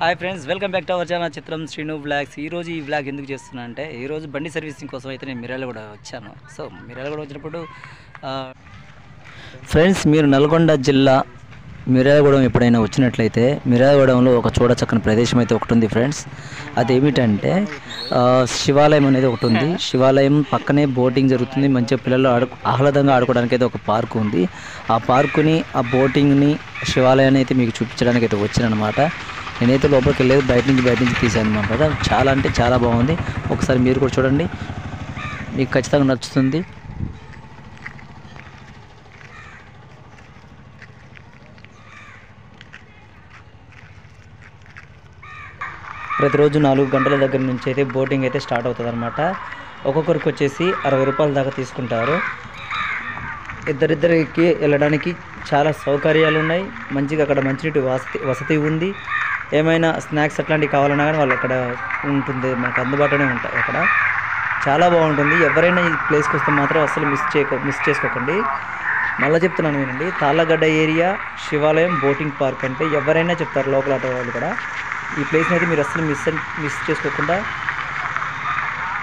Hi friends, welcome back to our channel చిత్రం Srinu blogs. ఈరోజు ఈ బ్లాగ్ ఎందుకు చేస్తున్నా అంటే, ఈరోజు బండి సర్వీసింగ్ కోసం అయితే నేను మిర్యాలగూడ వచ్చాను. సో మిర్యాలగూడ వచ్చినప్పుడు ఫ్రెండ్స్, మీరు నల్గొండ జిల్లా మిర్యాలగూడెం ఎప్పుడైనా వచ్చినట్లయితే మిర్యాలగూడెంలో ఒక చూడచక్కని ప్రదేశం అయితే ఒకటి ఉంది ఫ్రెండ్స్. అదేమిటంటే శివాలయం అనేది ఒకటి ఉంది. శివాలయం పక్కనే బోటింగ్ జరుగుతుంది. మంచిగా పిల్లలు ఆహ్లాదంగా ఆడుకోవడానికి అయితే ఒక పార్క్ ఉంది. ఆ పార్కుని, ఆ బోటింగ్ని, శివాలయాన్ని అయితే మీకు చూపించడానికి అయితే వచ్చానమాట. నేనైతే లోపలికి వెళ్ళలేదు, బయట నుంచి తీసాను అనమాట. చాలా అంటే చాలా బాగుంది. ఒకసారి మీరు కూడా చూడండి, మీకు ఖచ్చితంగా నచ్చుతుంది. ప్రతిరోజు 4 గంటల దగ్గర నుంచి అయితే బోటింగ్ అయితే స్టార్ట్ అవుతుంది అనమాట. ఒక్కొక్కరికి వచ్చేసి 60 రూపాయల దాకా తీసుకుంటారు. ఇద్దరిద్దరికి వెళ్ళడానికి చాలా సౌకర్యాలు ఉన్నాయి. మంచిగా అక్కడ మంచినీటి వసతి ఉంది. ఏమైనా స్నాక్స్ అట్లాంటివి కావాలన్నా కానీ వాళ్ళు అక్కడ ఉంటుంది, మనకు అందుబాటులోనే ఉంటాయి. అక్కడ చాలా బాగుంటుంది. ఎవరైనా ఈ ప్లేస్కి వస్తే మాత్రం అసలు మిస్ చేసుకోకండి. మళ్ళీ చెప్తున్నాను వినండి, తాళ్ళగడ్డ ఏరియా శివాలయం బోటింగ్ పార్క్ అంటే ఎవరైనా చెప్తారు, లోకల్ ఆటో వాళ్ళు కూడా. ఈ ప్లేస్ని అయితే మీరు అసలు మిస్ చేసుకోకుండా,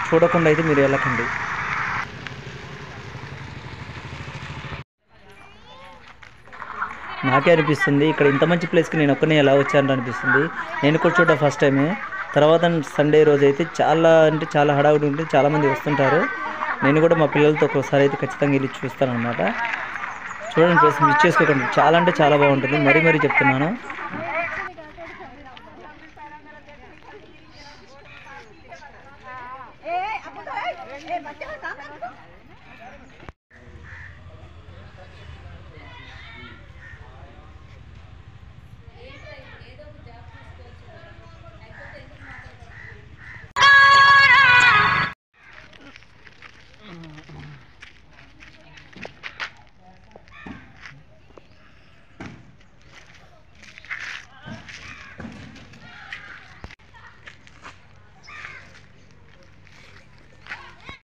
చూడకుండా అయితే మీరు వెళ్ళకండి. నాకే అనిపిస్తుంది, ఇక్కడ ఇంత మంచి ప్లేస్కి నేను ఒక్కనే ఎలా వచ్చాను అనిపిస్తుంది. నేను కూడా చూడ ఫస్ట్ టైమే. తర్వాత సండే రోజు అయితే చాలా అంటే చాలా హడావుడి ఉంటుంది, చాలామంది వస్తుంటారు. నేను కూడా మా పిల్లలతో ఒకసారి అయితే ఖచ్చితంగా వెళ్ళి చూస్తాను అనమాట. చూడండి ప్లేస్ మిస్ చేసుకోకండి, చాలా అంటే చాలా బాగుంటుంది. మరీ చెప్తున్నాను.